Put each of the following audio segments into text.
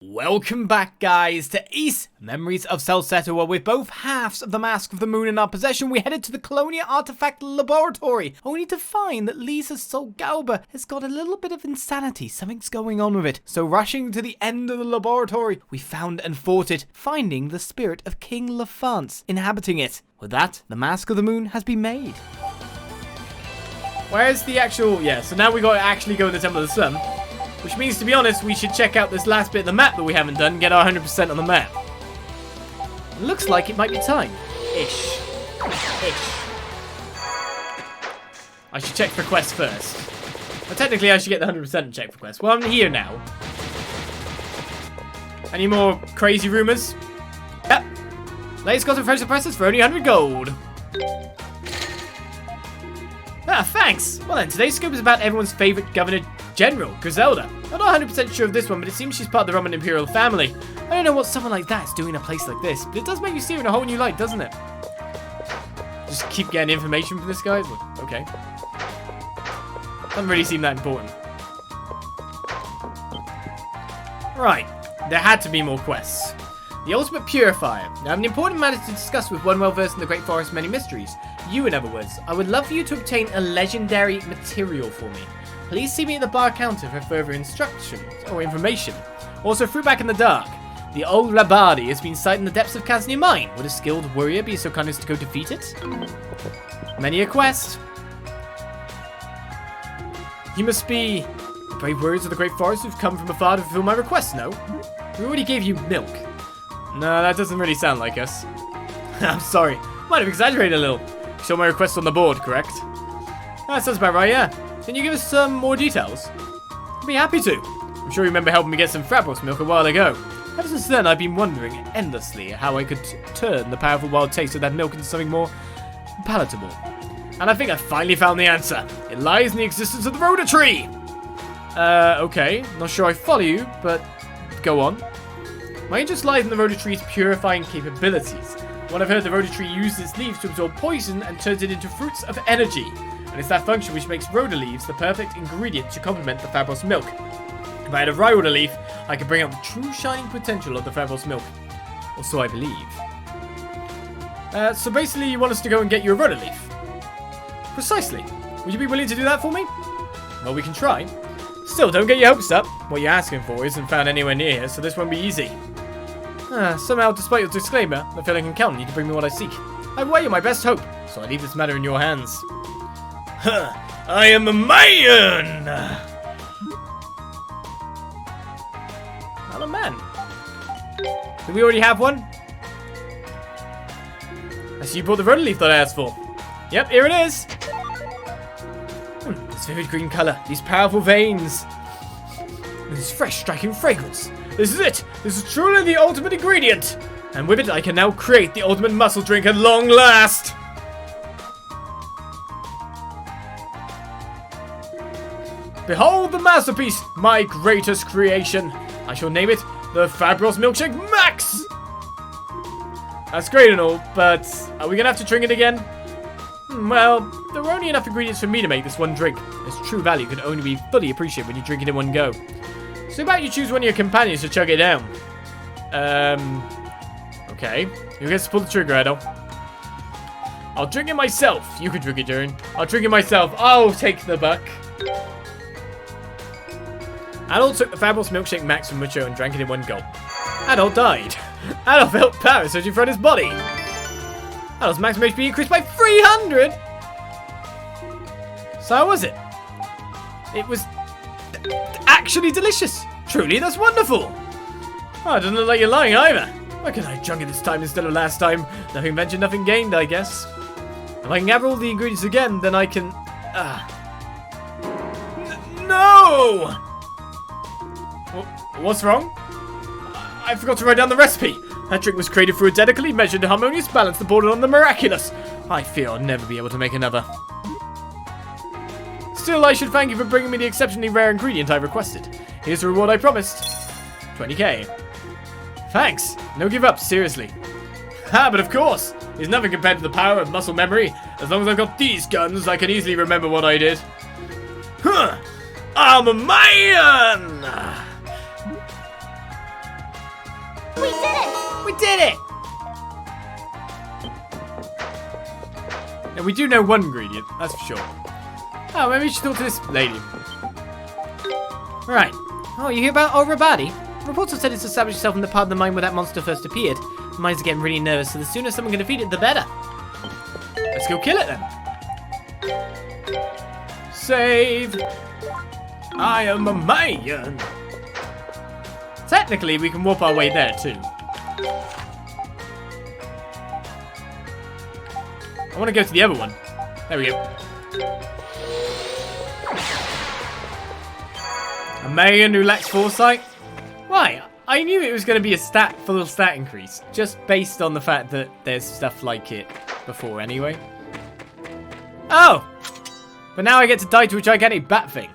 Welcome back, guys, to Ys Memories of Celceta, where with both halves of the Mask of the Moon in our possession, we headed to the Colonia Artifact Laboratory, only to find that Lisa's soul Galba has got a little bit of insanity. Something's going on with it. So rushing to the end of the laboratory, we found and fought it, finding the spirit of King Lafance inhabiting it. With that, the Mask of the Moon has been made. Where's the actual... Yeah, so now we got to actually go to the Temple of the Sun. Which means, to be honest, we should check out this last bit of the map that we haven't done, get our 100% on the map. Looks like it might be time. Ish. I should check for quests first. Well, technically, I should get the 100% and check for quests. Well, I'm here now. Any more crazy rumors? Yep. Latest got some fresh suppressors for only 100 gold. Ah, thanks. Well then, today's scoop is about everyone's favorite Governor General, Griselda. I'm not 100% sure of this one, but it seems she's part of the Roman Imperial family. I don't know what someone like that is doing in a place like this, but it does make you see her in a whole new light, doesn't it? Just keep getting information from this guy? Okay. Doesn't really seem that important. Right. There had to be more quests. The Ultimate Purifier. Now, I have an important matter to discuss with one well-versed in the Great Forest's many mysteries. You, in other words. I would love for you to obtain a legendary material for me. Please see me at the bar counter for further instructions or information. Also, through Back in the Dark. The old Rabadi has been sighted in the depths of Kaznia Mine. Would a skilled warrior be so kind as to go defeat it? Many a quest. You must be the brave warriors of the Great Forest who've come from afar to fulfill my request, no? We already gave you milk. No, that doesn't really sound like us. I'm sorry. Might have exaggerated a little. You saw my request on the board, correct? That sounds about right, yeah. Can you give us some more details? I'd be happy to. I'm sure you remember helping me get some Frabros milk a while ago. Ever since then, I've been wondering endlessly how I could turn the powerful wild taste of that milk into something more palatable. And I think I finally found the answer. It lies in the existence of the Rhoda tree. Okay. Not sure I follow you, but go on. My interest lies in the Rhoda tree's purifying capabilities. What I've heard, the Rhoda tree uses its leaves to absorb poison and turns it into fruits of energy. And it's that function which makes Rhoda leaves the perfect ingredient to complement the Fabros milk. If I had a Rhoda leaf, I could bring out the true shining potential of the Fabros milk. Or so I believe. So basically you want us to go and get you a Rhoda leaf? Precisely. Would you be willing to do that for me? Well, we can try. Still, don't get your hopes up. What you're asking for isn't found anywhere near here, so this won't be easy. Somehow, despite your disclaimer, I feel I can count on you to bring me what I seek. I weigh you my best hope, so I leave this matter in your hands. I am a man! Not a man. Do we already have one? I see you brought the Rhoda leaf that I asked for. Yep, here it is. This vivid green colour, these powerful veins. This fresh, striking fragrance. This is it! This is truly the ultimate ingredient! And with it, I can now create the ultimate muscle drink at long last! Behold the masterpiece, my greatest creation. I shall name it the Fabros Milkshake Max! That's great and all, but are we gonna have to drink it again? Well, there are only enough ingredients for me to make this one drink. Its true value can only be fully appreciated when you drink it in one go. So about you choose one of your companions to chug it down. Okay. Who gets to pull the trigger, Adol? I'll drink it myself. You can drink it, Durin. I'll drink it myself. I'll take the buck. Adol took the Fabulous Milkshake Max from Mucho and drank it in one gulp. Adol died. Adol felt power surging from his body. Adol's maximum HP increased by 300! So how was it? It was actually delicious. Truly, that's wonderful. Oh, it doesn't look like you're lying either. Why can't I drunk it this time instead of last time? Nothing ventured, nothing gained, I guess. If I can gather all the ingredients again, then I can... No! What's wrong? I forgot to write down the recipe. That drink was created through a delicately measured, harmonious balance that bordered on the miraculous. I fear I'll never be able to make another. Still, I should thank you for bringing me the exceptionally rare ingredient I requested. Here's the reward I promised. 20k. Thanks. No give up, seriously. Ha, but of course. There's nothing compared to the power of muscle memory. As long as I've got these guns, I can easily remember what I did. Huh. I'm a man! did it! And we do know one ingredient, that's for sure. Oh, maybe we should talk to this lady. Right. Oh, you hear about Alrabadi? Reports have said it's established itself in the part of the mine where that monster first appeared. The mines are getting really nervous, so the sooner someone can defeat it, the better. Let's go kill it then. Save. I am a Mayan. Technically, we can warp our way there too. I want to go to the other one. There we go. A Mayan who lacks foresight? Why? I knew it was going to be a full stat increase, just based on the fact that there's stuff like it before anyway. Oh! But now I get to die to a gigantic bat thing.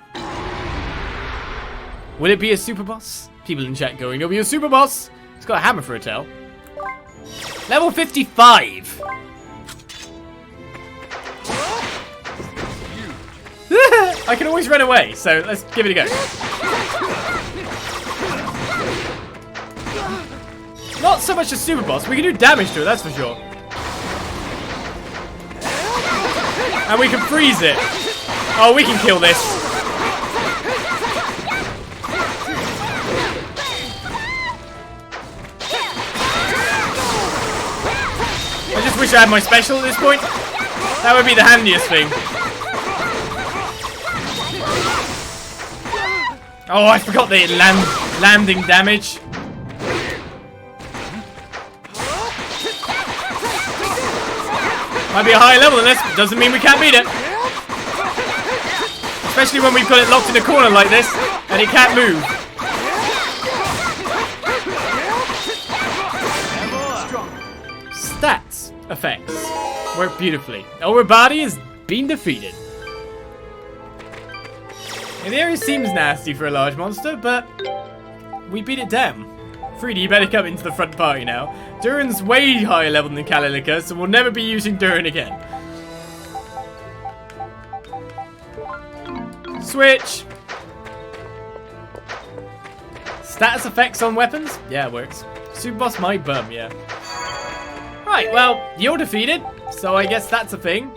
Will it be a super boss? People in chat going, it'll be a super boss! It's got a hammer for a tail. Level 55! I can always run away, so let's give it a go. Not so much a super boss, we can do damage to it, that's for sure. And we can freeze it. Oh, we can kill this. I just wish I had my special at this point. That would be the handiest thing. Oh, I forgot the landing damage. Might be a higher level than this, but doesn't mean we can't beat it. Especially when we've got it locked in a corner like this, and it can't move. Stats effects work beautifully. Alrabadi has been defeated. In the area seems nasty for a large monster, but we beat it down. 3D, you better come into the front party now. Durin's way higher level than Kalilika, so we'll never be using Durin again. Switch! Status effects on weapons? Yeah, it works. Super boss my bum, yeah. Right, well, you're defeated, so I guess that's a thing.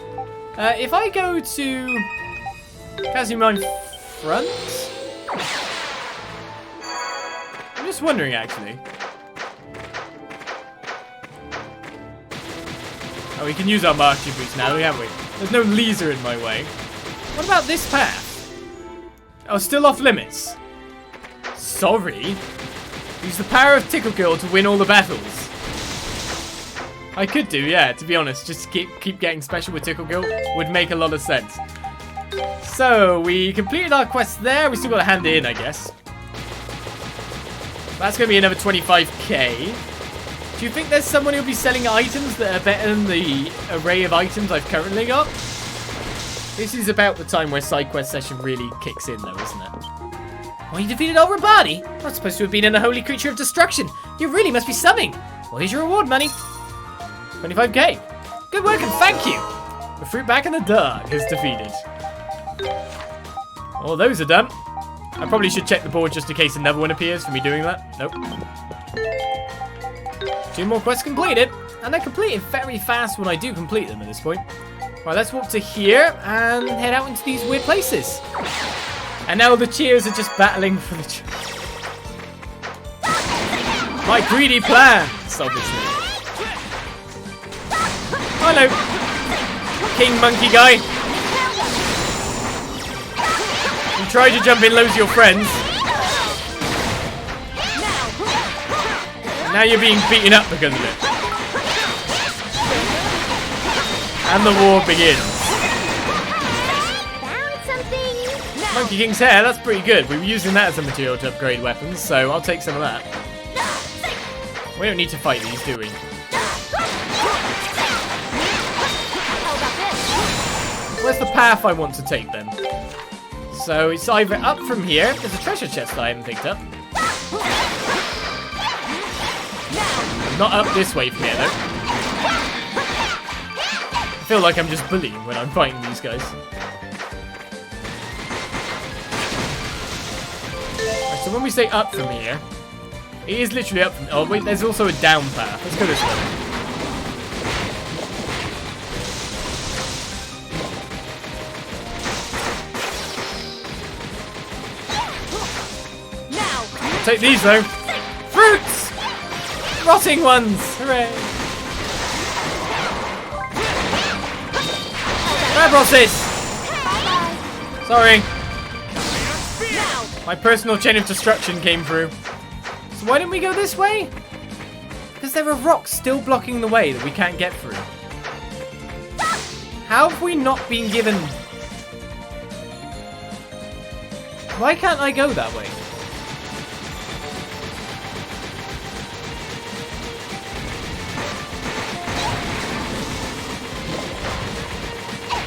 If I go to Kazumine Front? I'm just wondering, actually. Oh, we can use our marching boots now, can't we? There's no laser in my way. What about this path? Oh, still off limits. Sorry. Use the power of Tickle Girl to win all the battles. I could do, yeah, to be honest. Just keep getting special with Tickle Girl would make a lot of sense. So, we completed our quest there. We still got to hand it in, I guess. That's going to be another 25k. Do you think there's someone who'll be selling items that are better than the array of items I've currently got? This is about the time where side quest session really kicks in, though, isn't it? Oh, you defeated Alrabadi? Not supposed to have been in a holy creature of destruction. You really must be summing. Well, here's your reward money. 25k. Good work and thank you. The fruit back in the dark is defeated. All those are done. I probably should check the board just in case another one appears for me doing that. Nope. 2 more quests completed. And they're completed very fast when I do complete them at this point. Right, let's walk to here and head out into these weird places. And now the cheers are just battling for the... My greedy plans, obviously. Hello, King Monkey Guy. You tried to jump in loads of your friends. Now you're being beaten up because of it. And the war begins. Monkey King's hair, that's pretty good. We were using that as a material to upgrade weapons, so I'll take some of that. We don't need to fight these, do we? Where's the path I want to take then? So it's either up from here. There's a treasure chest that I haven't picked up. Not up this way from here though. I feel like I'm just bullying when I'm fighting these guys. Right, so when we say up from here, It is literally up. Oh, wait, there's also a down path. Let's go this way. Now. Take these, though. Fruits! Rotting ones! Hooray! Rabrosis! Sorry. My personal chain of destruction came through. So why didn't we go this way? Because there are rocks still blocking the way that we can't get through. How have we not been given... Why can't I go that way?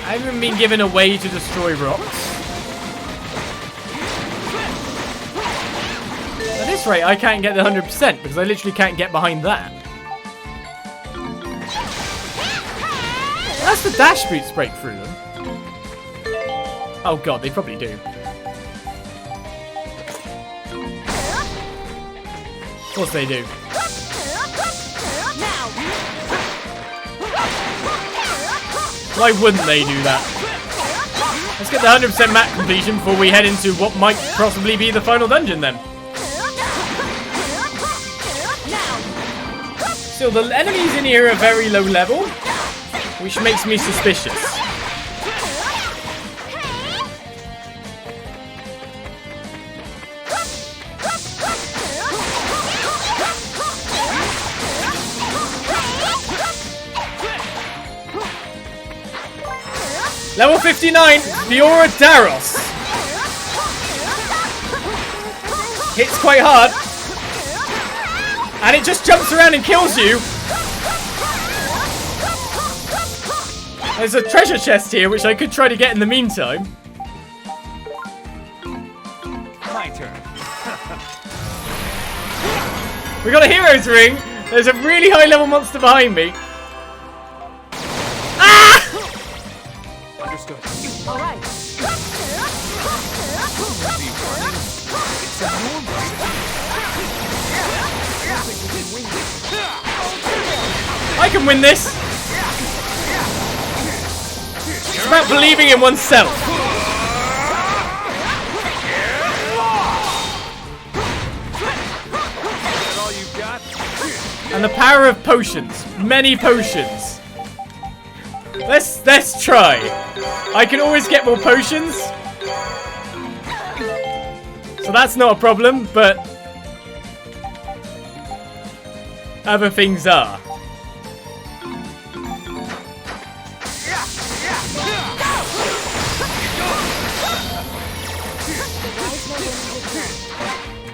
I haven't been given a way to destroy rocks. At this rate, I can't get the 100% because I literally can't get behind that. Unless the dash boots break through them. Oh god, they probably do. Of course they do. Why wouldn't they do that? Let's get the 100% map completion before we head into what might possibly be the final dungeon then. Still, the enemies in here are very low level, which makes me suspicious. Level 59, Fiora Daros. Hits quite hard. And it just jumps around and kills you. There's a treasure chest here, which I could try to get in the meantime. My turn. We got a hero's ring. There's a really high level monster behind me. Understood. All right. I can win this. It's about believing in oneself. All you've got? And the power of potions. Many potions. Let's try. I can always get more potions. So that's not a problem, but other things are.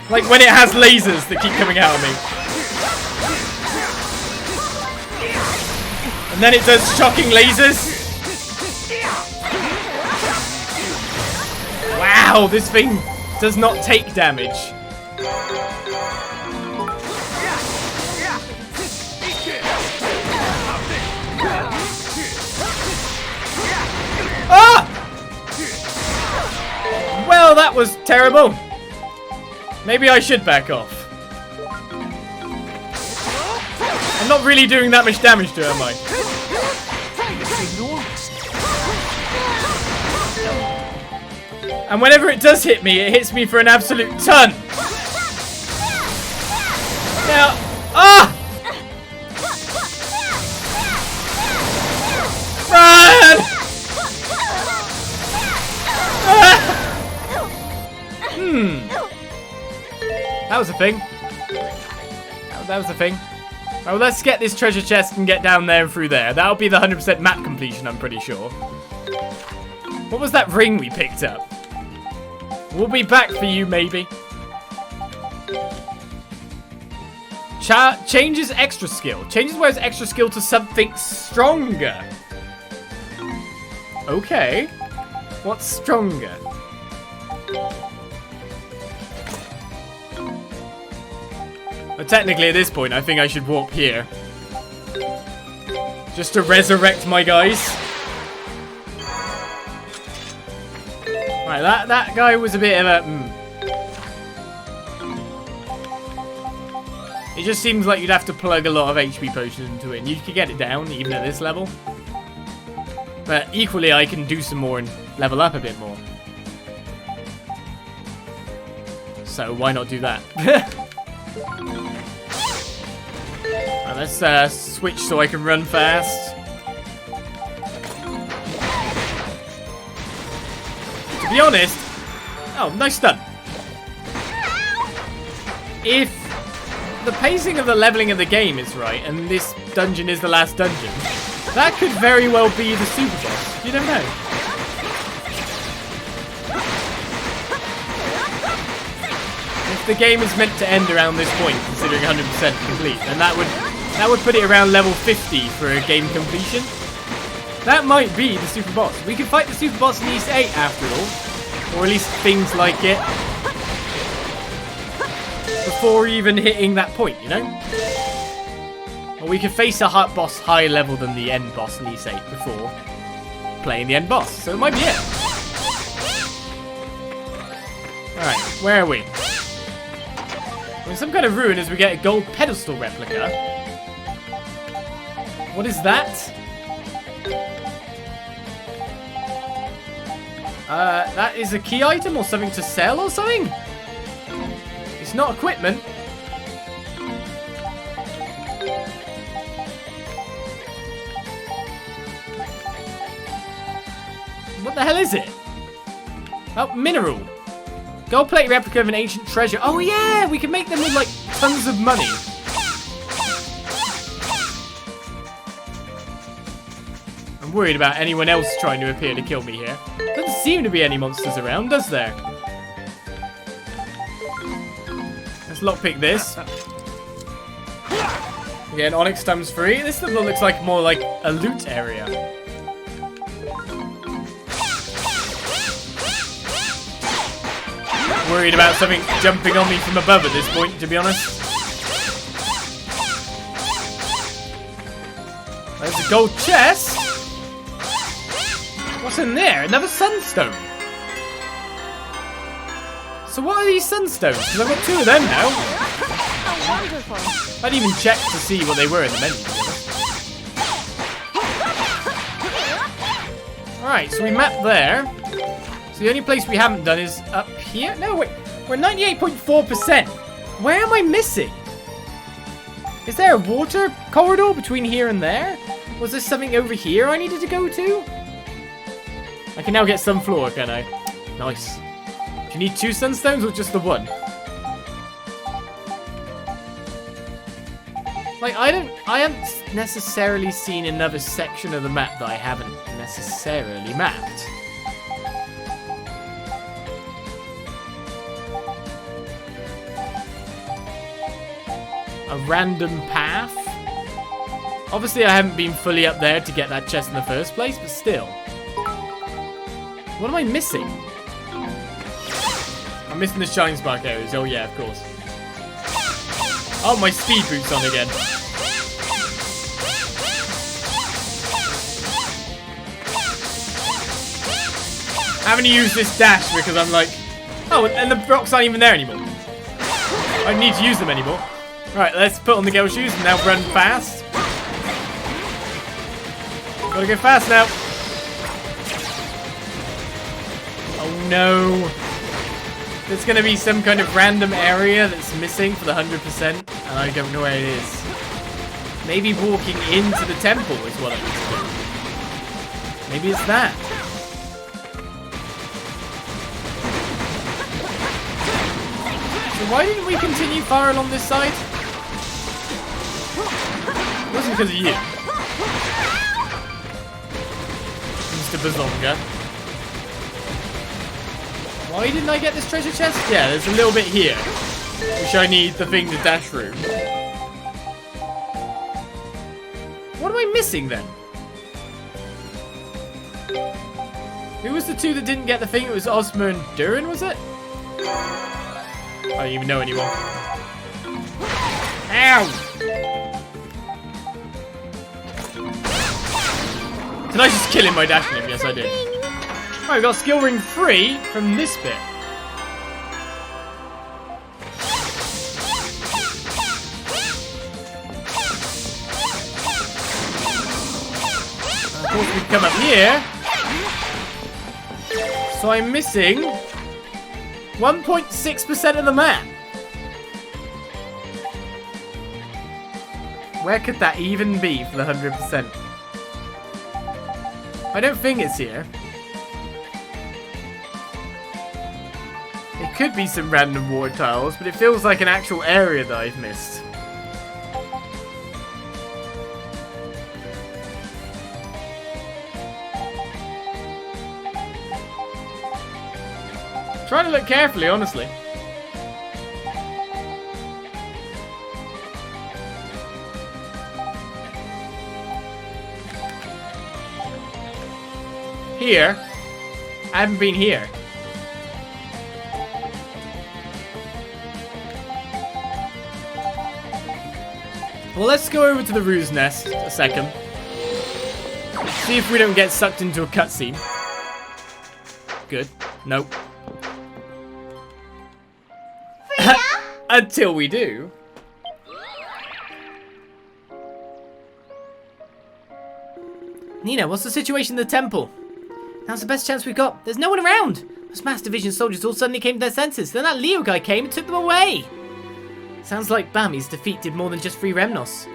Like when it has lasers that keep coming out of me. And then it does shocking lasers. Wow, this thing does not take damage. Ah! Well, that was terrible. Maybe I should back off. I'm not really doing that much damage to her, am I? And whenever it does hit me, it hits me for an absolute ton. Now, run! That was a thing. That was a thing. Well, let's get this treasure chest and get down there and through there. That'll be the 100% map completion, I'm pretty sure. What was that ring we picked up? We'll be back for you, maybe. Changes extra skill. Changes Were's extra skill to something stronger. Okay. What's stronger? But technically, at this point, I think I should walk here. Just to resurrect my guys. Right, that guy was a bit of a... It just seems like you'd have to plug a lot of HP potions into it, and you could get it down even at this level. But equally, I can do some more and level up a bit more. So why not do that? Right, let's switch so I can run fast. To be honest... Oh, nice stun. If the pacing of the leveling of the game is right, and this dungeon is the last dungeon, that could very well be the super boss. You never know. If the game is meant to end around this point, considering 100% complete, then that would put it around level 50 for a game completion. That might be the super boss. We could fight the super boss in Ys 8 after all, or at least things like it, before even hitting that point, you know? Or we could face a hot boss higher level than the end boss in Ys 8 before playing the end boss, so it might be it. Alright, where are we? We're in some kind of ruin as we get a gold pedestal replica. What is that? That is a key item or something to sell or something? It's not equipment. What the hell is it? Oh, mineral. Gold plate replica of an ancient treasure. Oh yeah, we can make them with like tons of money. I'm worried about anyone else trying to appear to kill me here. Doesn't seem to be any monsters around, does there? Let's lockpick this. Again, Onyx times 3. This looks like more like a loot area. Worried about something jumping on me from above at this point, to be honest. There's a gold chest. What's in there? Another sunstone. So what are these sunstones? Because I've got 2 of them now. How wonderful. I didn't even check to see what they were in the menu. Alright, so we mapped there. So the only place we haven't done is up here. No, wait. We're 98.4%. Where am I missing? Is there a water corridor between here and there? Was there something over here I needed to go to? I can now get Sunflower, can I? Nice. Do you need 2 sunstones or just the 1? Like, I haven't necessarily seen another section of the map that I haven't necessarily mapped. A random path? Obviously, I haven't been fully up there to get that chest in the first place, but still. What am I missing? I'm missing the Shine Spark areas. Oh, yeah, of course. Oh, my speed boots on again. I haven't used this dash because I'm like... Oh, and the rocks aren't even there anymore. I don't need to use them anymore. Right, let's put on the girl shoes and now run fast. Gotta go fast now. Oh no. There's gonna be some kind of random area that's missing for the 100%, and I don't know where it is. Maybe walking into the temple is what I need to do. Maybe it's that. So why didn't we continue far along this side? It wasn't because of you. Mr. Bazonga. Why didn't I get this treasure chest? Yeah, there's a little bit here, which I need the thing to dash through. What am I missing then? Who was the 2 that didn't get the thing? It was Ozma and Durin, was it? I don't even know anymore. Ow! Did I just kill him by dashing him? Yes, I did. Alright, we got skill ring 3 from this bit. course, we come up here. So I'm missing 1.6% of the map. Where could that even be for the 100%? I don't think it's here. It could be some random water tiles, but it feels like an actual area that I've missed. Trying to look carefully, honestly. Here. I haven't been here. Well, let's go over to the Ruse Nest a second. See if we don't get sucked into a cutscene. Good. Nope. Until we do. Nina, what's the situation in the temple? Now's the best chance we've got. There's no one around. Those Mass Division soldiers all suddenly came to their senses. Then that Leo guy came and took them away. Sounds like Bami's defeat did more than just free Remnos.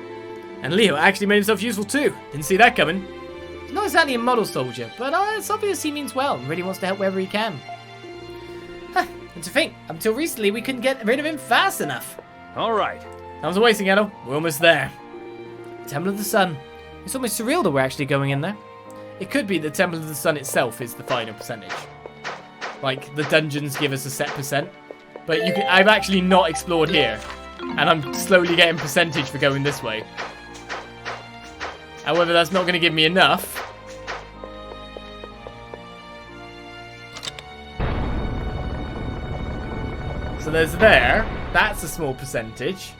And Leo actually made himself useful too. Didn't see that coming. He's not exactly a model soldier, but it's obvious he means well and really wants to help wherever he can. Huh, and to think, until recently we couldn't get rid of him fast enough. All right. Time's a wasting, Edo. We're almost there. Temple of the Sun. It's almost surreal that we're actually going in there. It could be the Temple of the Sun itself is the final percentage. Like, the dungeons give us a set percent. But I've actually not explored here. And I'm slowly getting percentage for going this way. However, that's not going to give me enough. So there's there. That's a small percentage.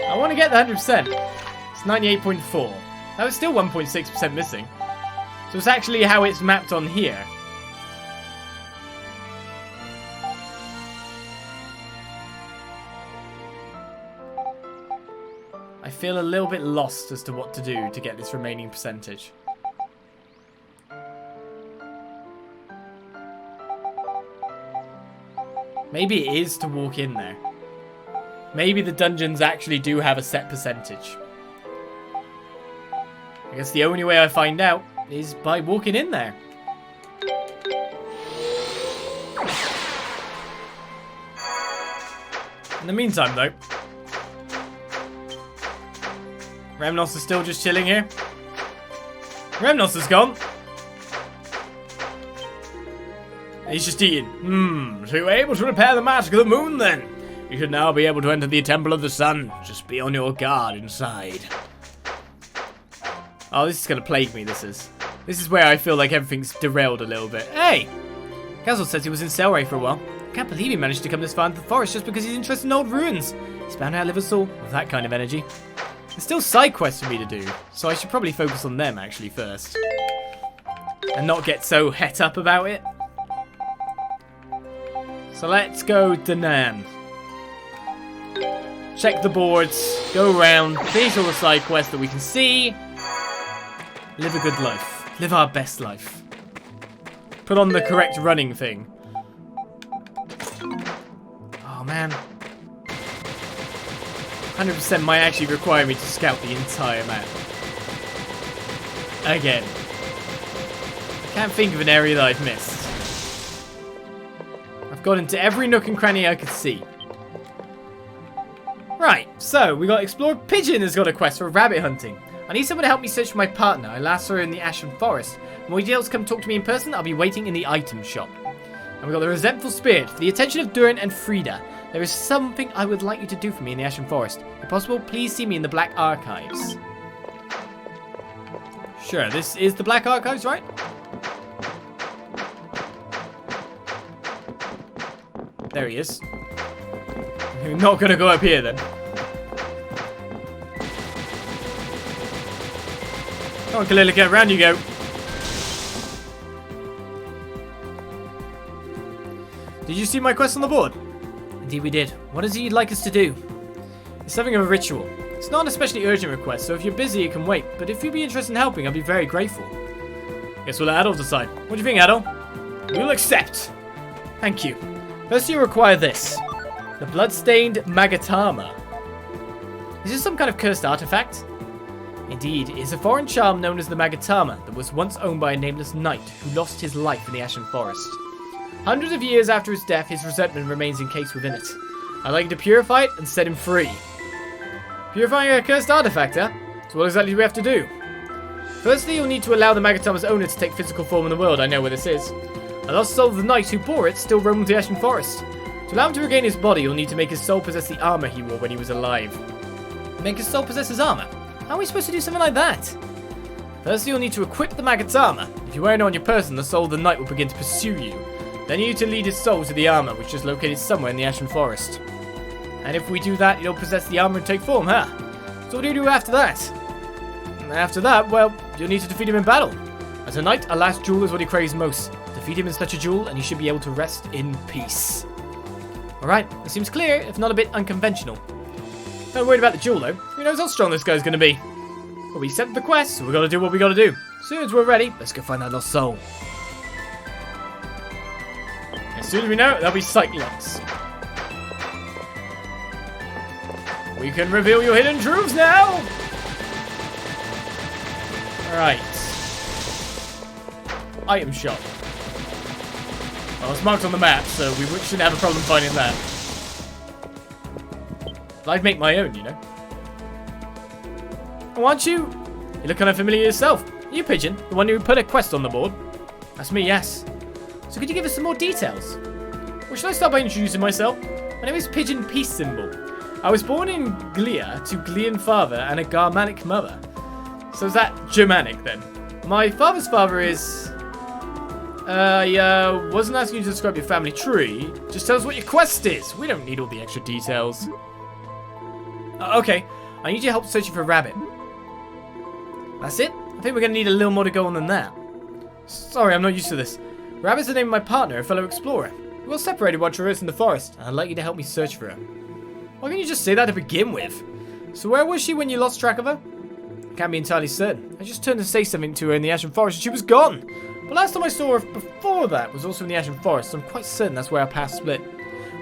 I want to get the 100%. It's 98.4. That was still 1.6% missing. So it's actually how it's mapped on here. I feel a little bit lost as to what to do to get this remaining percentage. Maybe it is to walk in there. Maybe the dungeons actually do have a set percentage. I guess the only way I find out is by walking in there. In the meantime, though, Remnos is still just chilling here. Remnos is gone. He's just eating. So you're able to repair the mask of the moon, then? You should now be able to enter the Temple of the Sun. Just be on your guard inside. Oh, this is going to plague me, this is. This is where I feel like everything's derailed a little bit. Hey! Kazel says he was in Selray for a while. I can't believe he managed to come this far into the forest just because he's interested in old ruins. He's bound to outlive us all with that kind of energy. There's still side quests for me to do, so I should probably focus on them actually first. And not get so het up about it. So let's go Danan. Check the boards, go around, finish all the side quests that we can see. Live a good life. Live our best life. Put on the correct running thing. Oh man. 100% might actually require me to scout the entire map. Again. I can't think of an area that I've missed. I've got into every nook and cranny I could see. Right, so we got Explorer Pigeon has got a quest for rabbit hunting. I need someone to help me search for my partner. I last saw her in the Ashen Forest. When we details come talk to me in person, I'll be waiting in the item shop. And we got the Resentful Spirit. For the attention of Durin and Frida, there is something I would like you to do for me in the Ashen Forest. If possible, please see me in the Black Archives. Sure, this is the Black Archives, right? There he is. We're not going to go up here then. Come on, Kalila, get around you go. Did you see my quest on the board? Indeed we did. What is it you'd like us to do? It's something of a ritual. It's not an especially urgent request, so if you're busy, it can wait. But if you'd be interested in helping, I'd be very grateful. Guess we'll let Adol decide. What do you think, Adol? We'll accept. Thank you. First, you'll require this. The blood-stained Magatama. Is this some kind of cursed artifact? Indeed, it is a foreign charm known as the Magatama that was once owned by a nameless knight who lost his life in the Ashen Forest. Hundreds of years after his death, his resentment remains encased within it. I'd like you to purify it and set him free. Purifying a cursed artifact, huh? So what exactly do we have to do? Firstly, you'll need to allow the Magatama's owner to take physical form in the world. I know where this is. A lost soul of the knight who bore it still roams the Ashen Forest. To allow him to regain his body, you'll need to make his soul possess the armor he wore when he was alive. Make his soul possess his armor? How are we supposed to do something like that? Firstly, you'll need to equip the Magatama. If you wear it on your person, the soul of the knight will begin to pursue you. Then you need to lead his soul to the armor, which is located somewhere in the Ashen Forest. And if we do that, it'll possess the armor and take form, huh? So what do you do after that? After that, well, you'll need to defeat him in battle. As a knight, a last duel is what he craves most. Defeat him in such a duel, and you should be able to rest in peace. Alright, it seems clear, if not a bit unconventional. Not worried about the duel, though. Who knows how strong this guy's going to be? But we accepted the quest, so we've got to do what we got to do. As soon as we're ready, let's go find that lost soul. As soon as we know, there'll be Cyclops. We can reveal your hidden truths now! Alright. Item shop. Well, it's marked on the map, so we shouldn't have a problem finding that. But I'd make my own, you know. Oh, aren't you? You look kind of familiar yourself. Are you Pigeon? The one who put a quest on the board? That's me, yes. So could you give us some more details? Well, should I start by introducing myself? My name is Pigeon Peace Symbol. I was born in Glia to Glian father and a Garmanic mother. So is that Germanic then? My father's father is... wasn't asking you to describe your family tree. Just tell us what your quest is. We don't need all the extra details. Okay, I need your help searching for a rabbit. That's it? I think we're going to need a little more to go on than that. Sorry, I'm not used to this. Rabbit's the name of my partner, a fellow explorer. We were separated while traversing the forest, and I'd like you to help me search for her. Why can't you just say that to begin with? So where was she when you lost track of her? I can't be entirely certain. I just turned to say something to her in the Ashen Forest and she was gone. But last time I saw her before that was also in the Ashen Forest, so I'm quite certain that's where our paths split.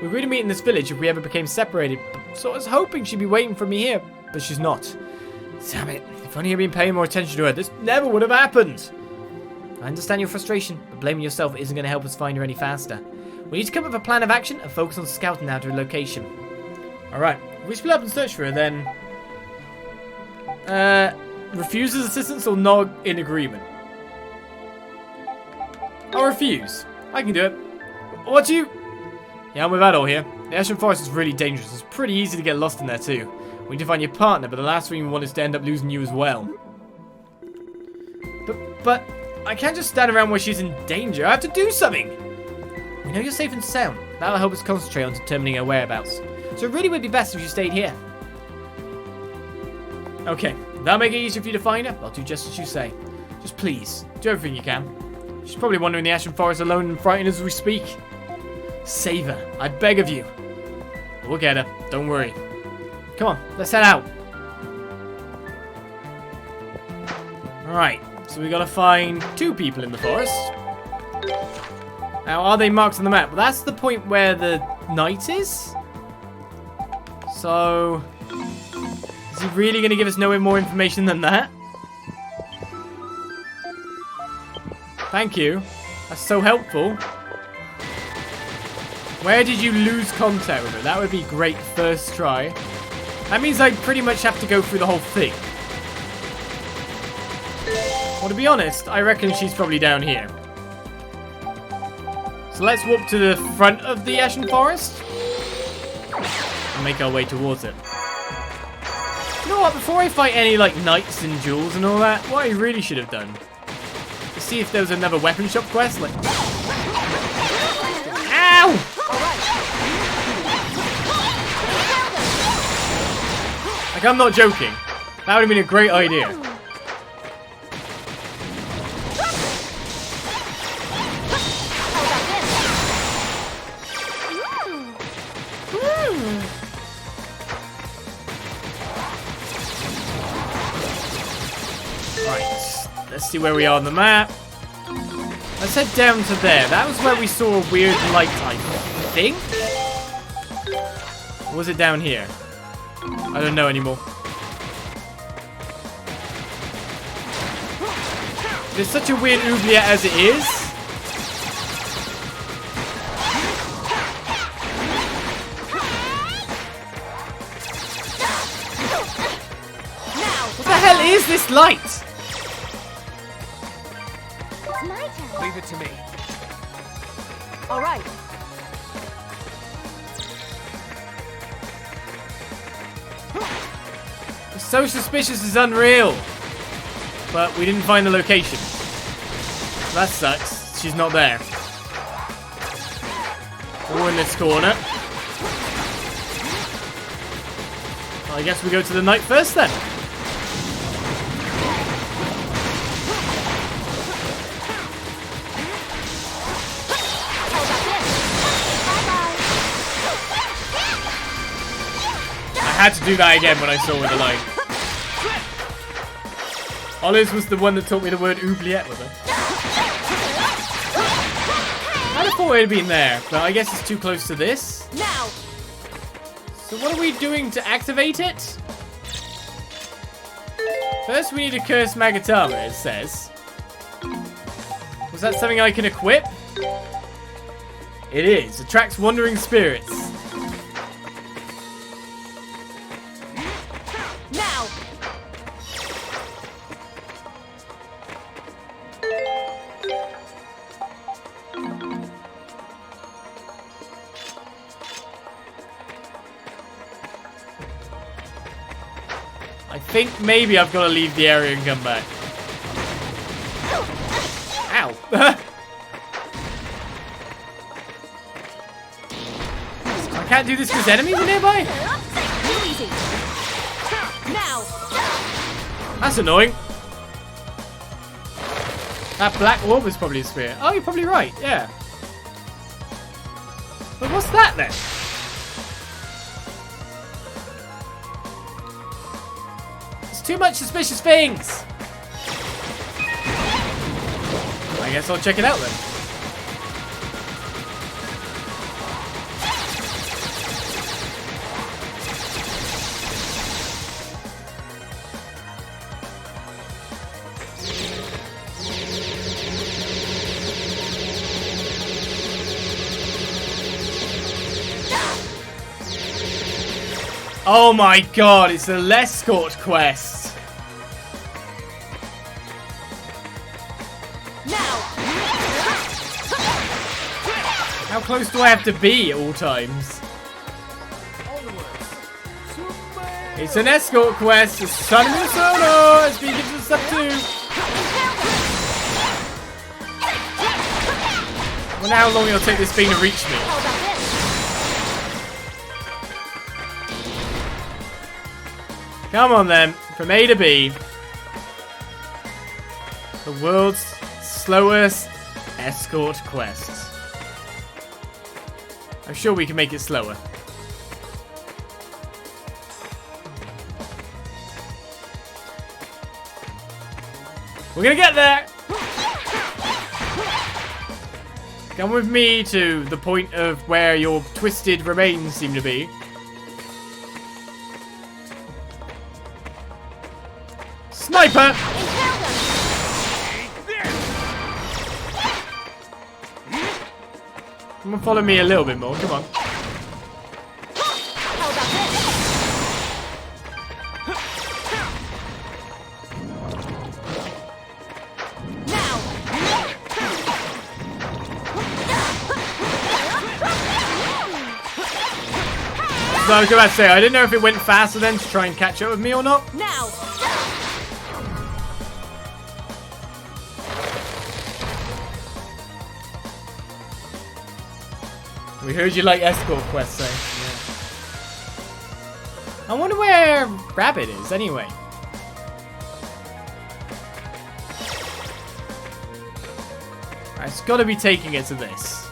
We agreed to meet in this village if we ever became separated, so I was hoping she'd be waiting for me here, but she's not. Damn it, if only I'd been paying more attention to her, this never would have happened. I understand your frustration, but blaming yourself isn't going to help us find her any faster. We need to come up with a plan of action and focus on scouting out her location. Alright, if we split up and search for her, then... refuses assistance or not in agreement? I'll refuse. I can do it. What do you... Yeah, I'm with Adol here. The Ashen Forest is really dangerous. It's pretty easy to get lost in there too. We need to find your partner, but the last thing we want is to end up losing you as well. But I can't just stand around where she's in danger. I have to do something. We know you're safe and sound. That'll help us concentrate on determining her whereabouts. So it really would be best if you stayed here. Okay, that'll make it easier for you to find her. I'll do just as you say. Just please, do everything you can. She's probably wandering the Ashen Forest alone and frightened as we speak. Save her, I beg of you. We'll get her, don't worry. Come on, let's head out. Alright, so we gotta find 2 people in the forest. Now, are they marked on the map? Well, that's the point where the knight is. So, is he really going to give us no more information than that? Thank you. That's so helpful. Where did you lose contact with her? That would be great first try. That means I pretty much have to go through the whole thing. Well, to be honest, I reckon she's probably down here. So let's walk to the front of the Ashen Forest and make our way towards it. You know what? Before I fight any like knights and duels and all that, what I really should have done is see if there was another weapon shop quest. Like, ow! Like, I'm not joking. That would have been a great idea. let's see where we are on the map. Let's head down to there. That was where we saw a weird light, I think? Or was it down here? I don't know anymore. It's such a weird oubliette as it is. What the hell is this light? It's my turn. Leave it to me. All right. It's so suspicious, it's unreal. But we didn't find the location. That sucks. She's not there. We're in this corner. Well, I guess we go to the night first then. I had to do that again when I saw with the light. Olives was the one that taught me the word oubliette with her. I'd have thought it had been there, but I guess it's too close to this. Now. So what are we doing to activate it? First we need to curse Magatama, it says. Was that something I can equip? It is. Attracts wandering spirits. Now. I think maybe I've got to leave the area and come back. Ow! I can't do this because enemies are nearby? Easy. Now. That's annoying. That black orb is probably a spear. Oh, you're probably right, yeah. But what's that then? It's too much suspicious things. I guess I'll check it out then. Oh my god, it's a Lescort quest. Now. How close do I have to be at all times? It's an escort quest. It's Sun Minnesota. It's being given to stuff too. I wonder how long it'll take this thing to reach me. How about this? Come on then, from A to B. The world's slowest escort quest. I'm sure we can make it slower. We're gonna get there! Come with me to the point of where your twisted remains seem to be. Sniper! Come on, follow me a little bit more. Come on. How about this? Now. So I was about to say, I didn't know if it went faster then to try and catch up with me or not. Now. We heard you like escort quests, so yeah. I wonder where Rabbit is, anyway. It's got to be taking it to this.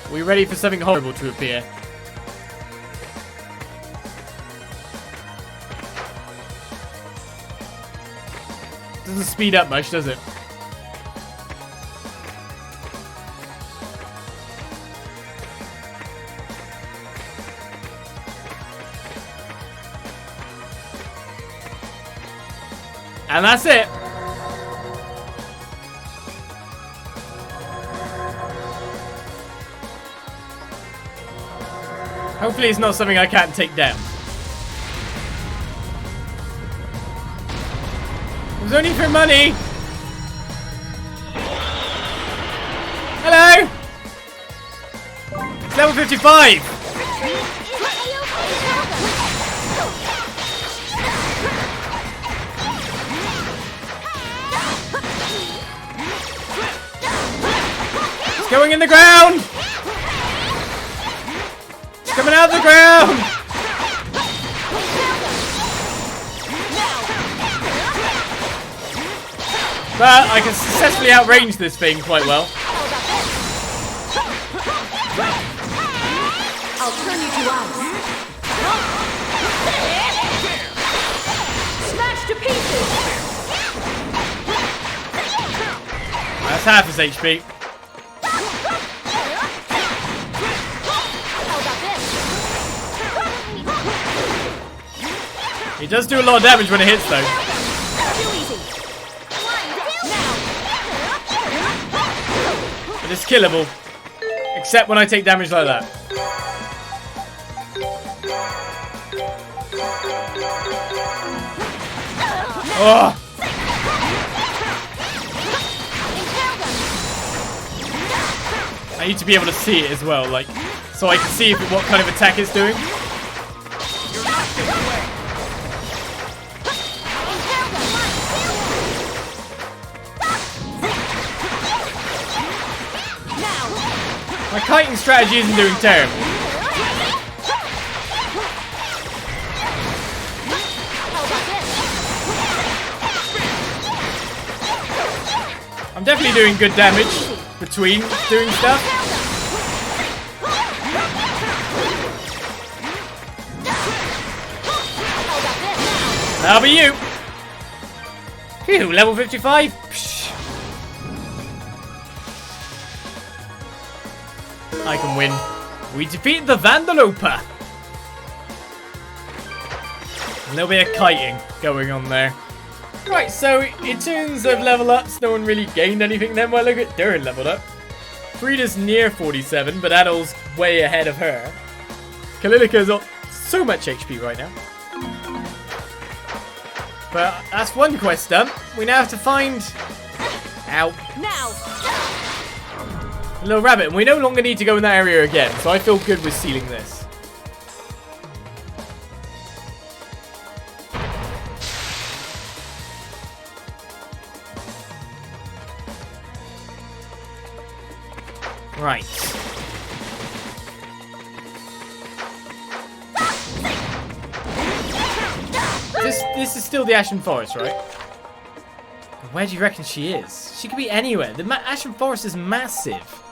Are we ready for something horrible to appear? Doesn't speed up much, does it? And that's it. Hopefully it's not something I can't take down. It was only for money. Hello. It's level 55. It's going in the ground. It's coming out of the ground. But I can successfully outrange this thing quite well. I'll turn you to ice. Smash to pieces. That's half his HP. He does do a lot of damage when it hits, though. But it's killable. Except when I take damage like that. Oh! I need to be able to see it as well, like, so I can see what kind of attack it's doing. My kiting strategy isn't doing terrible. I'm definitely doing good damage between doing stuff. That'll be you. Phew, level 55. Psh. I can win. We defeat the Vandalopa. A little bit of kiting going on there. Right, so in terms of level ups, no one really gained anything then. Well, look at Durin leveled up. Frida's near 47, but Adol's way ahead of her. Kalilika's got so much HP right now. But that's one quest done. We now have to find... Ow. Now. A little rabbit, and we no longer need to go in that area again, so I feel good with sealing this. Right. This is still the Ashen Forest, right? Where do you reckon she is? She could be anywhere. The Ashen Forest is massive.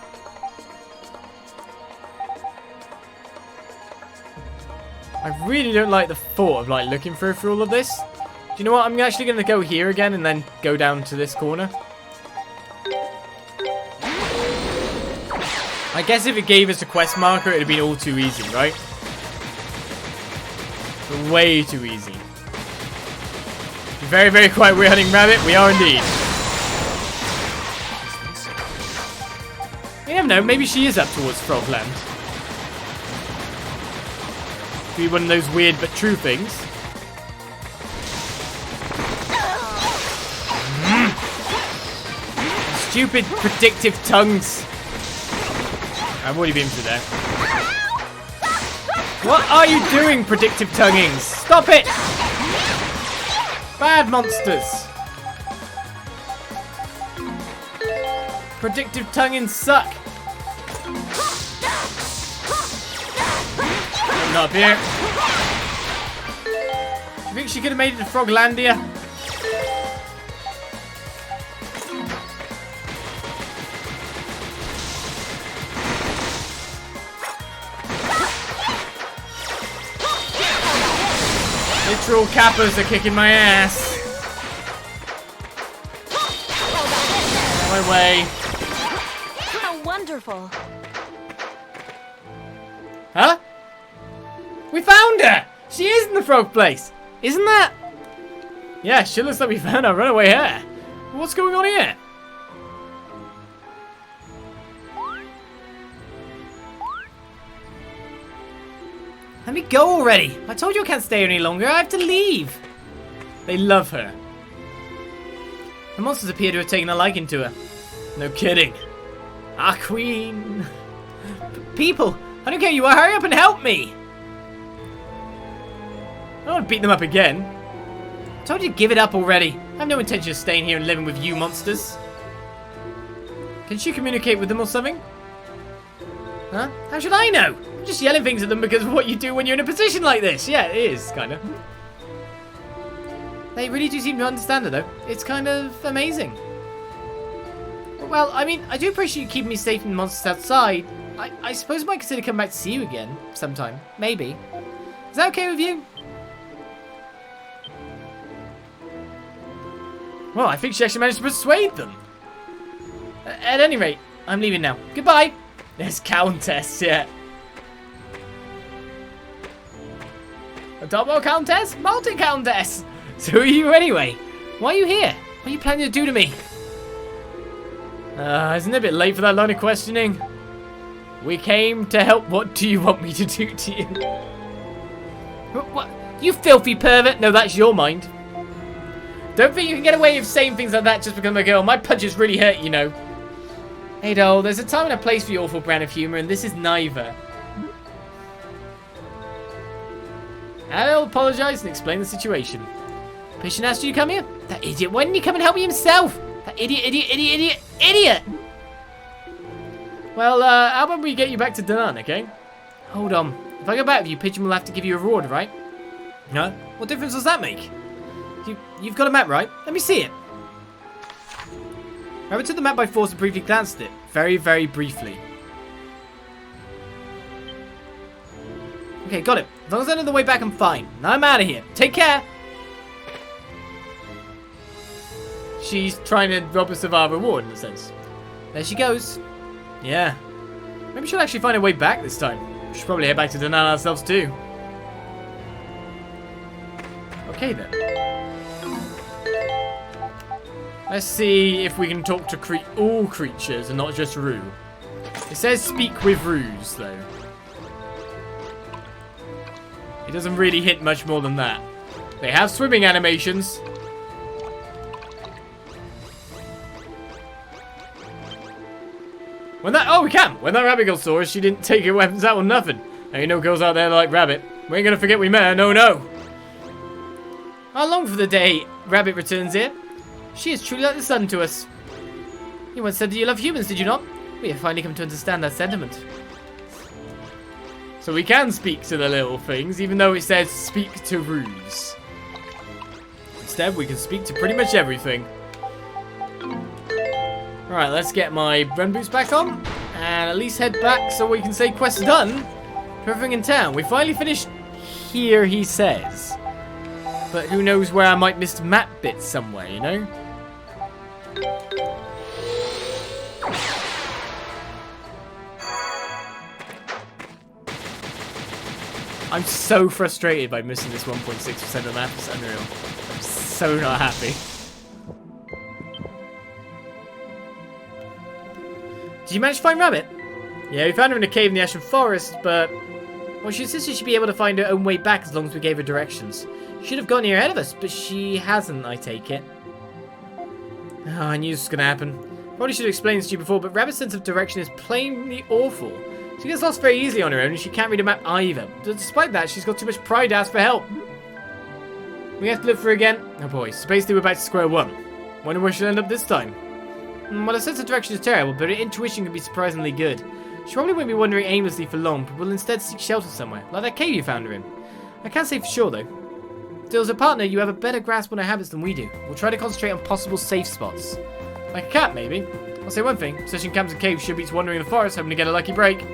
I really don't like the thought of like looking through all of this. Do you know what? I'm actually going to go here again and then go down to this corner. I guess if it gave us a quest marker, it would have been all too easy, right? Way too easy. Very, very quiet. We're hunting rabbit. We are indeed. You never know. Maybe she is up towards Frogland. Be one of those weird but true things. Stupid predictive tongues. I've already been through there. What are you doing, predictive tonguings? Stop it! Bad monsters. Predictive tonguings suck. Up here. Do you think she could have made it to Froglandia? Literal Kappas are kicking my ass. My way. How wonderful. Huh? We found her! She is in the frog place! Isn't that? Yeah, sure looks like we found our runaway hare. What's going on here? Let me go already. I told you I can't stay any longer. I have to leave. They love her. The monsters appear to have taken a liking to her. No kidding. Our queen. People, I don't care who you are. Hurry up and help me. I don't want to beat them up again. I told you to give it up already. I have no intention of staying here and living with you monsters. Can she communicate with them or something? Huh? How should I know? I'm just yelling things at them because of what you do when you're in a position like this. Yeah, it is, kind of. They really do seem to understand her, though. It's kind of amazing. Well, I mean, I do appreciate you keeping me safe from the monsters outside. I suppose I might consider coming back to see you again sometime. Maybe. Is that okay with you? Well, I think she actually managed to persuade them. At any rate, I'm leaving now. Goodbye. There's Countess, yeah. A double Countess? Multi-Countess! So who are you anyway? Why are you here? What are you planning to do to me? Isn't it a bit late for that line of questioning? We came to help. What do you want me to do to you? What? You filthy pervert! No, that's your mind. Don't think you can get away with saying things like that just because I'm a girl. My punches really hurt, you know. Hey, doll, there's a time and a place for your awful brand of humor, and this is neither. I'll apologize and explain the situation. Patient asked you to come here? That idiot, why didn't he come and help me himself? That idiot! Well, how about we get you back to Danaan, okay? Hold on. If I go back with you, Pigeon will have to give you a reward, right? No? What difference does that make? You've got a map, right? Let me see it. Rabbit took the map by force and briefly glanced at it. Very, very briefly. Okay, got it. As long as I know the way back, I'm fine. Now I'm out of here. Take care. She's trying to rob us of our reward, in a sense. There she goes. Yeah. Maybe she'll actually find a way back this time. We should probably head back to Danaan ourselves, too. Okay, then. Let's see if we can talk to all creatures and not just Rue. It says speak with Rues, though. It doesn't really hit much more than that. They have swimming animations. Oh, we can! When that rabbit girl saw us, she didn't take her weapons out or nothing. Now you know girls out there like Rabbit. We ain't gonna forget we met her, no. I long for the day Rabbit returns here. She is truly like the sun to us. You once said that you love humans, did you not? We have finally come to understand that sentiment. So we can speak to the little things, even though it says speak to Ruse. Instead, we can speak to pretty much everything. Alright, let's get my run boots back on. And at least head back so we can say quest done to everything in town. We finally finished here, he says. But who knows where I might miss map bits somewhere, you know? I'm so frustrated by missing this 1.6% of the map. It's unreal. I'm so not happy. Did you manage to find Rabbit? Yeah, we found her in a cave in the Ashen Forest, but... Well, she insisted she'd be able to find her own way back as long as we gave her directions. She should have gone here ahead of us, but she hasn't, I take it. Oh, I knew this was going to happen. Probably should have explained this to you before, but Rabbit's sense of direction is plainly awful. She gets lost very easily on her own, and she can't read a map either. But despite that, she's got too much pride to ask for help. We have to look for her again. Oh boy, so basically we're back to square one. Wonder where she'll end up this time. Well, her sense of direction is terrible, but her intuition can be surprisingly good. She probably won't be wandering aimlessly for long, but will instead seek shelter somewhere, like that cave you found her in. I can't say for sure, though. Still, as a partner, you have a better grasp on her habits than we do. We'll try to concentrate on possible safe spots. Like a cat, maybe. I'll say one thing, searching camps and caves should beat wandering in the forest, hoping to get a lucky break.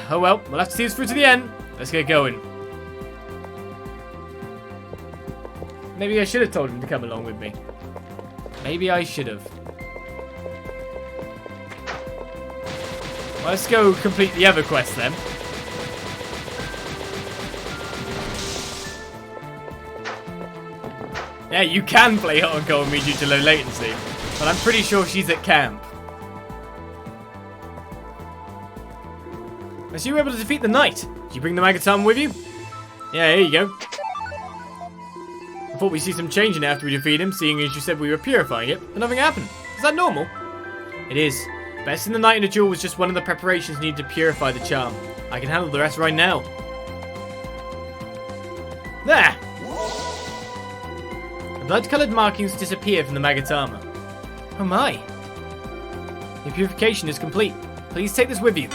Oh well, we'll have to see this through to the end. Let's get going. Maybe I should have told him to come along with me. Maybe I should have. Well, let's go complete the other quest then. Yeah, you can play hot and cold me due to low latency, but I'm pretty sure she's at camp. As you were able to defeat the knight, did you bring the Magatama with you? Yeah, here you go. I thought we'd see some change in it after we defeat him, seeing as you said we were purifying it, but nothing happened. Is that normal? It is. Besting the knight in a duel was just one of the preparations needed to purify the charm. I can handle the rest right now. There! The blood-coloured markings disappear from the Magatama. Oh my. The purification is complete. Please take this with you.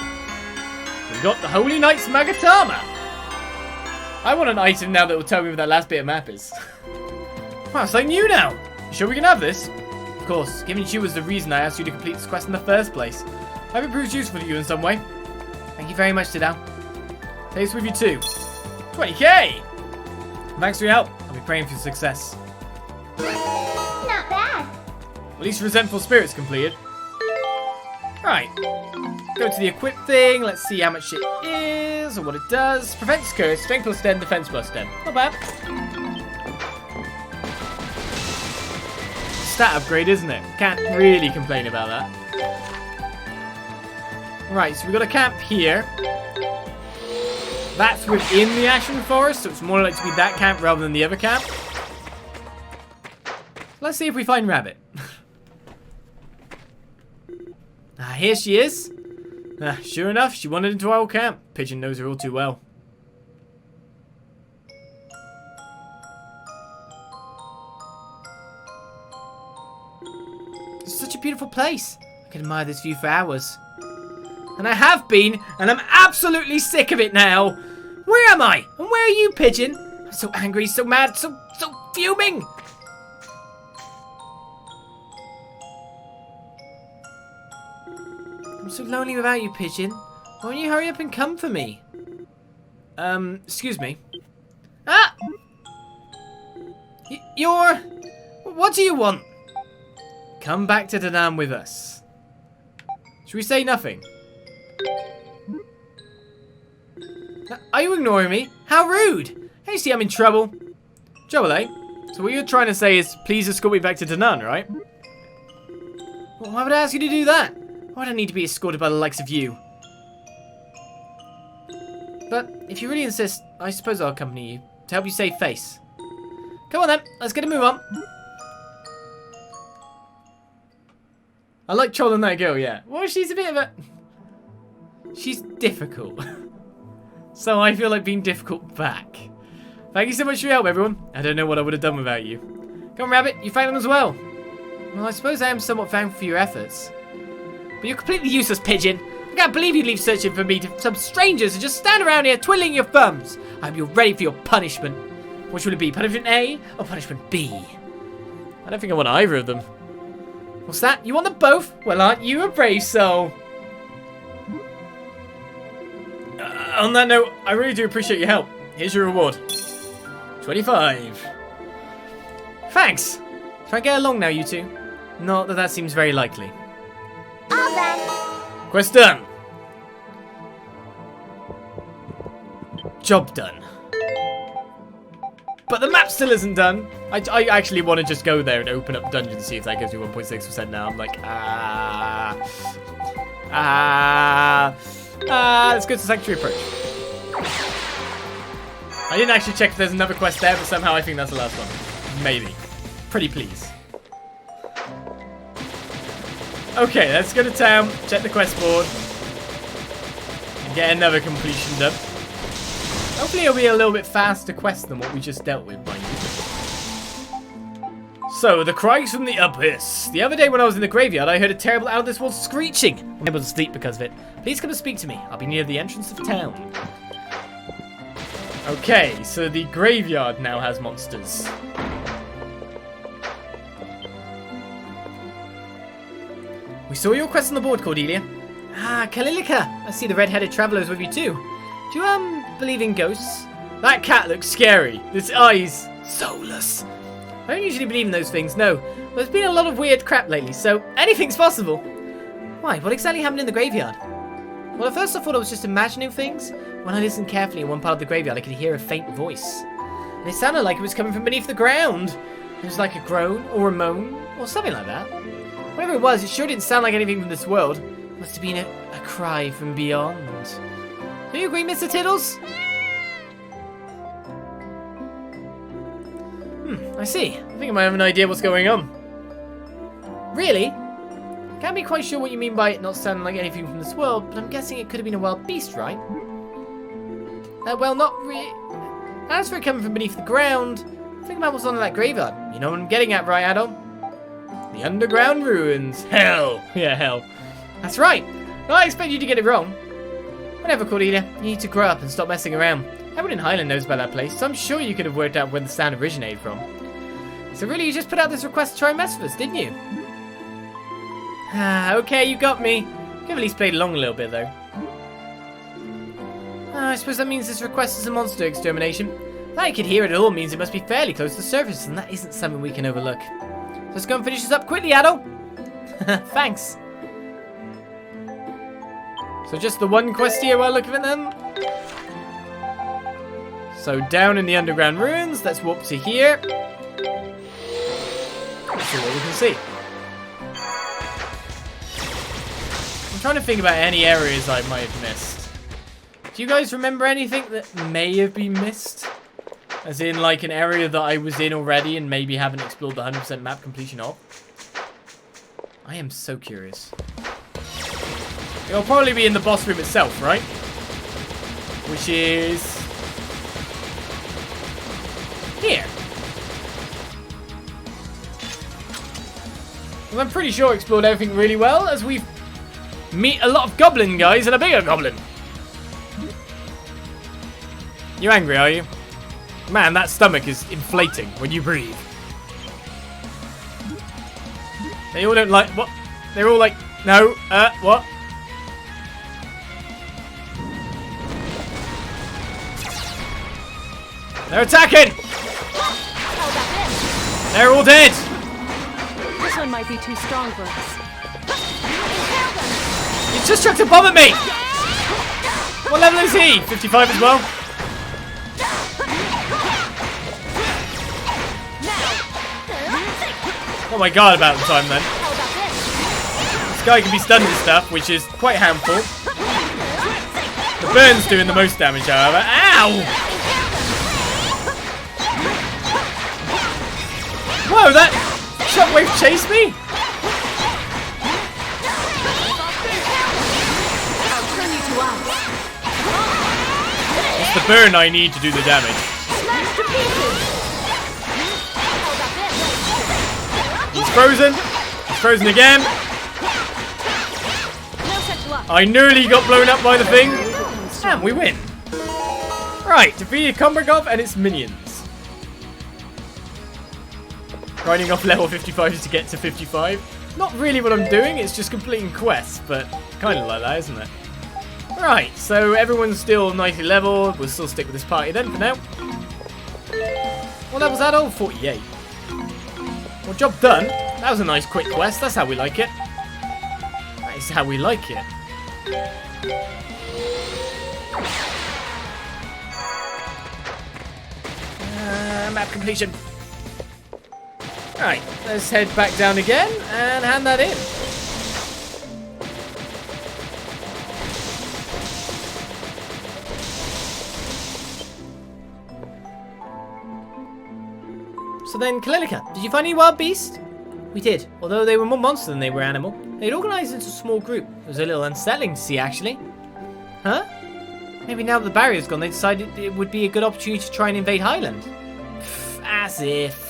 We've got the Holy Knight's Magatama! I want an item now that will tell me where that last bit of map is. Wow, it's like new now! You sure we can have this? Of course, giving it to you was the reason I asked you to complete this quest in the first place. I hope it proves useful to you in some way. Thank you very much, Tidal. Take this with you too. 20k! Thanks for your help. I'll be praying for your success. Not bad. At least Resentful Spirit's completed. Right. Go to the equip thing. Let's see how much it is or what it does. Prevents curse, strength plus 10, defense plus 10. Not bad. Stat upgrade, isn't it? Can't really complain about that. Right, so we've got a camp here. That's within the Ashen Forest, so it's more likely to be that camp rather than the other camp. Let's see if we find Rabbit. Here she is. Sure enough, she wandered into our old camp. Pigeon knows her all too well. It's such a beautiful place. I can admire this view for hours. And I have been, and I'm absolutely sick of it now. Where am I? And where are you, Pigeon? I'm so angry, so mad, so fuming. I'm so lonely without you, Pigeon. Why don't you hurry up and come for me? Excuse me. Ah! You're... What do you want? Come back to Danaan with us. Should we say nothing? Are you ignoring me? How rude! Hey, see I'm in trouble. Trouble, eh? So what you're trying to say is, please escort me back to Danaan, right? Well, why would I ask you to do that? Why do I need to be escorted by the likes of you? But if you really insist, I suppose I'll accompany you to help you save face. Come on then, let's get a move on. I like trolling that girl, yeah. Well, she's a bit of a... She's difficult. So I feel like being difficult back. Thank you so much for your help, everyone. I don't know what I would have done without you. Come on, Rabbit, you found them as well. Well, I suppose I am somewhat thankful for your efforts. But you're completely useless, Pigeon. I can't believe you leave searching for me to some strangers and just stand around here twiddling your thumbs. I hope you're ready for your punishment. Which will it be, punishment A or punishment B? I don't think I want either of them. What's that? You want them both? Well, aren't you a brave soul? On that note, I really do appreciate your help. Here's your reward. 25. Thanks. Can I get along now, you two? Not that that seems very likely. All done. Quest done. Job done. But the map still isn't done. I actually want to just go there and open up dungeons and see if that gives you 1.6% now. I'm like, let's go to Sanctuary Approach. I didn't actually check if there's another quest there, but somehow I think that's the last one. Maybe. Pretty please. Okay, let's go to town, check the quest board, and get another completion done. Hopefully it'll be a little bit faster quest than what we just dealt with, mind you. So, the cries from the abyss. The other day when I was in the graveyard, I heard a terrible out of this world screeching. I'm unable to sleep because of it. Please come and speak to me. I'll be near the entrance of town. Okay, so the graveyard now has monsters. We saw your quest on the board, Cordelia. Ah, Kalilika. I see the red-headed traveler's with you too. Do you, believe in ghosts? That cat looks scary. Its eyes, soulless. I don't usually believe in those things, no. But there's been a lot of weird crap lately, so anything's possible. Why, what exactly happened in the graveyard? Well, at first I thought I was just imagining things. When I listened carefully in one part of the graveyard, I could hear a faint voice. And it sounded like it was coming from beneath the ground. It was like a groan, or a moan, or something like that. Whatever it was, it sure didn't sound like anything from this world. It must have been a cry from beyond. Do you agree, Mr. Tiddles? I see. I think I might have an idea what's going on. Really? I can't be quite sure what you mean by it not sounding like anything from this world, but I'm guessing it could have been a wild beast, right? Well, not really. As for it coming from beneath the ground, think about what's under that graveyard. You know what I'm getting at, right, Adam? The underground ruins. Hell! Yeah, hell. That's right. I expect you to get it wrong. Whatever, Cordelia. You need to grow up and stop messing around. Everyone in Highland knows about that place, so I'm sure you could have worked out where the sound originated from. So really, you just put out this request to try and mess with us, didn't you? Okay, you got me. You have at least played along a little bit, though. I suppose that means this request is a monster extermination. That you could hear it all means it must be fairly close to the surface, and that isn't something we can overlook. So let's go and finish this up quickly, Addo. Thanks. So just the one quest here while looking at them. So down in the underground ruins, let's walk to here. Let's see what we can see. I'm trying to think about any areas I might have missed. Do you guys remember anything that may have been missed? As in like an area that I was in already and maybe haven't explored the 100% map completion of? I am so curious. It'll probably be in the boss room itself, right? Which is here. Well, I'm pretty sure I explored everything really well as we meet a lot of goblin guys and a bigger goblin. You angry, are you? Man, that stomach is inflating when you breathe. They all don't like what? They're all like, no, what? They're attacking! They're all dead! This one might be too strong for us. He's just tried to bomb at me! What level is he? 55 as well? Oh my god, about the time then. This guy can be stunned and stuff, which is quite harmful. The burn's doing the most damage, however. Ow! Whoa, that shockwave chased me? It's the burn I need to do the damage. He's frozen. He's frozen again. I nearly got blown up by the thing. And we win. Right, defeated Kombragov and its minions. Grinding off level 55 to get to 55. Not really what I'm doing, it's just completing quests, but kind of like that, isn't it? Right, so everyone's still 90 level. We'll still stick with this party then for now. What level's that? Oh, 48. Well, job done. That was a nice quick quest. That's how we like it. That is how we like it. Map completion. Right, let's head back down again and hand that in. So then, Kalilika, did you find any wild beast? We did, although they were more monster than they were animal. They'd organised into a small group. It was a little unsettling to see, actually. Huh? Maybe now that the barrier's gone, they decided it would be a good opportunity to try and invade Highland. Pfft, as if.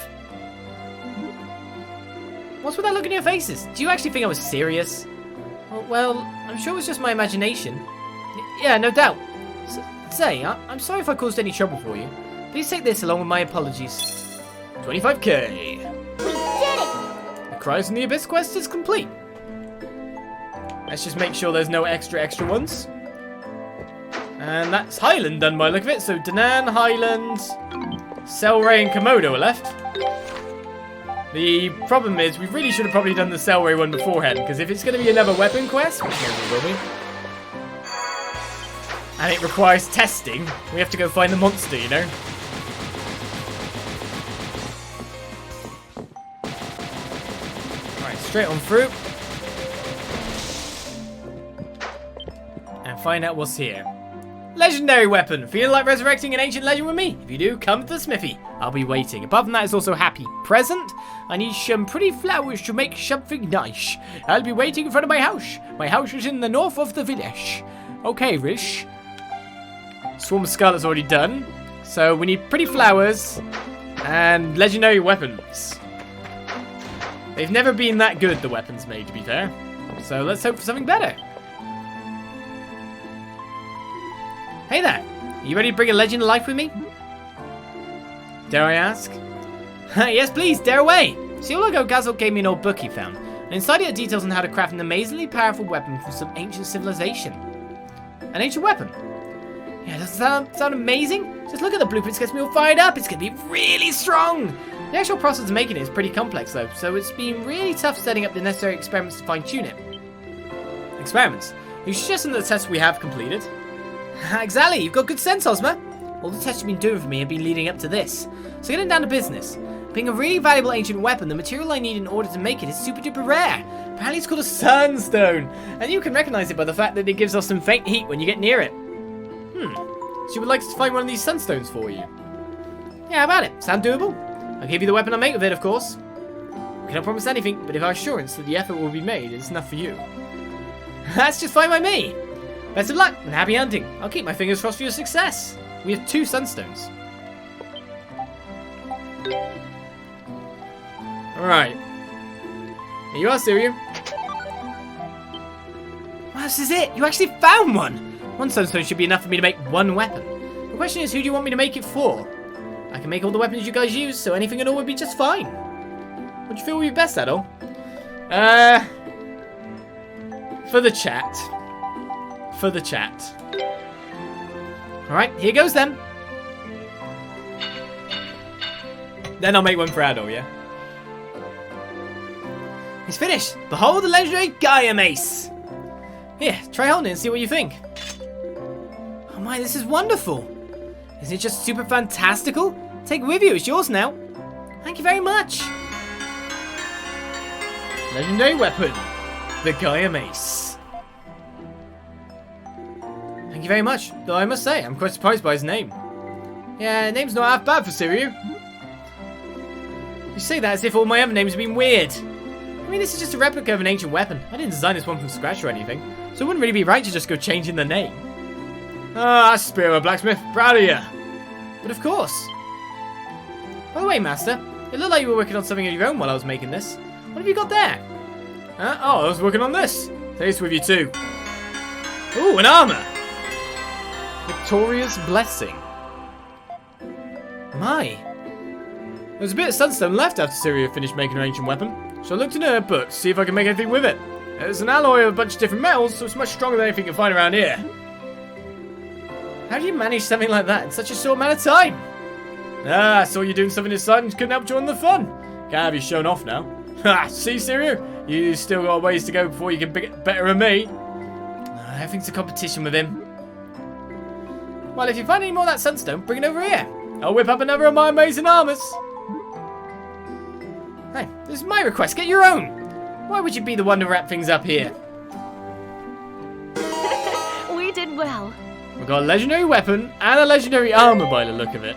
What's with that look in your faces? Do you actually think I was serious? Well, I'm sure it was just my imagination. Yeah, no doubt. Say, I'm sorry if I caused any trouble for you. Please take this along with my apologies. 25k. We did it! The Cries in the Abyss quest is complete. Let's just make sure there's no extra ones. And that's Highland done by the look of it. So Danan, Highland, Selray and Komodo are left. The problem is, we really should have probably done the Selray one beforehand, because if it's going to be another weapon quest, which maybe it will be, and it requires testing, we have to go find the monster, you know? Alright, straight on through. And find out what's here. Legendary weapon! Feeling like resurrecting an ancient legend with me? If you do, come to the smithy. I'll be waiting. Apart from that, it's also happy present. I need some pretty flowers to make something nice. I'll be waiting in front of my house. My house is in the north of the village. Okay, Rish. Swarm of Scarlet's already done. So we need pretty flowers and legendary weapons. They've never been that good, the weapons made, to be fair. So let's hope for something better. Hey there, are you ready to bring a legend to life with me? Dare I ask? Yes, please, dare away. See, a while ago, Gazelle gave me an old book he found, and inside it are details on how to craft an amazingly powerful weapon from some ancient civilization. An ancient weapon? Yeah, doesn't that sound amazing? Just look at the blueprints, gets me all fired up. It's gonna be really strong. The actual process of making it is pretty complex though, so it's been really tough setting up the necessary experiments to fine-tune it. Experiments? You suggesting that the tests we have completed? Exactly, you've got good sense, Ozma. All the tests you've been doing for me have been leading up to this. So getting down to business. Being a really valuable ancient weapon, the material I need in order to make it is super duper rare. Apparently it's called a sunstone, and you can recognize it by the fact that it gives off some faint heat when you get near it. So you would like us to find one of these sunstones for you? Yeah, how about it? Sound doable? I'll give you the weapon I make with it, of course. I cannot promise anything, but if our assurance that the effort will be made is enough for you. That's just fine by me. Best of luck and happy hunting. I'll keep my fingers crossed for your success. We have 2 sunstones. Alright. Here you are, Siriu. Wow, this is it. You actually found one. 1 sunstone should be enough for me to make 1 weapon. The question is, who do you want me to make it for? I can make all the weapons you guys use, so anything at all would be just fine. What do you feel would be best, Adol? For the chat. For the chat. Alright, here goes then. Then I'll make one for Adol, yeah? It's finished. Behold the legendary Gaia Mace. Here, try holding it and see what you think. Oh my, this is wonderful. Isn't it just super fantastical? Take it with you, it's yours now. Thank you very much. Legendary weapon, the Gaia Mace. Thank you very much, though I must say, I'm quite surprised by his name. Yeah, name's not half bad for Siriu. You say that as if all my other names have been weird. I mean, this is just a replica of an ancient weapon. I didn't design this one from scratch or anything, so it wouldn't really be right to just go changing the name. Ah, Spiro Blacksmith, proud of you. But of course. By the way, Master, it looked like you were working on something of your own while I was making this. What have you got there? Oh, I was working on this. Take this with you too. Ooh, an armor. Victoria's Blessing. My. There's a bit of sunstone left after Siriu finished making her ancient weapon, so I looked in her book to see if I can make anything with it. It's an alloy of a bunch of different metals, so it's much stronger than anything you can find around here. How do you manage something like that in such a short amount of time? Ah, I saw you doing something inside and couldn't help join the fun. Can't have you shown off now. Ha! See, Siriu? You still got a ways to go before you can get better than me. Everything's a competition with him. Well, if you find any more of that sunstone, bring it over here. I'll whip up another of my amazing armors. Hey, this is my request. Get your own. Why would you be the one to wrap things up here? We did well. We've got a legendary weapon and a legendary armor by the look of it.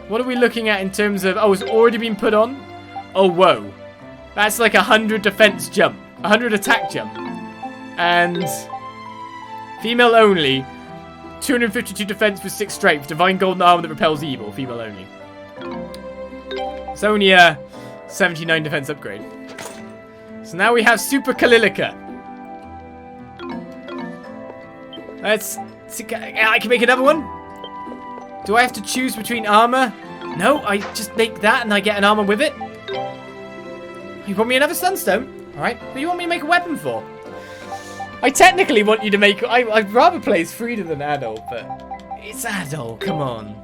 What are we looking at in terms of... Oh, it's already been put on? Oh, whoa. That's like 100 defense jump. 100 attack jump. And... female only. 252 defense with 6 strength. Divine golden armor that repels evil. Female only. It's only a 79 defense upgrade. So now we have Super Kalilica. Let's see. I can make another one. Do I have to choose between armor? No, I just make that and I get an armor with it. You want me another sunstone? Alright, who do you want me to make a weapon for? I technically want you to make... I'd rather play as Frida than Adol, but... It's Adol, come on.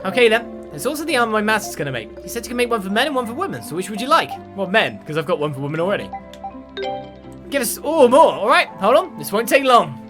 Okay then, there's also the armor my master's going to make. He said you can make one for men and one for women, so which would you like? Well, men, because I've got one for women already. Give us all more, alright? Hold on, this won't take long.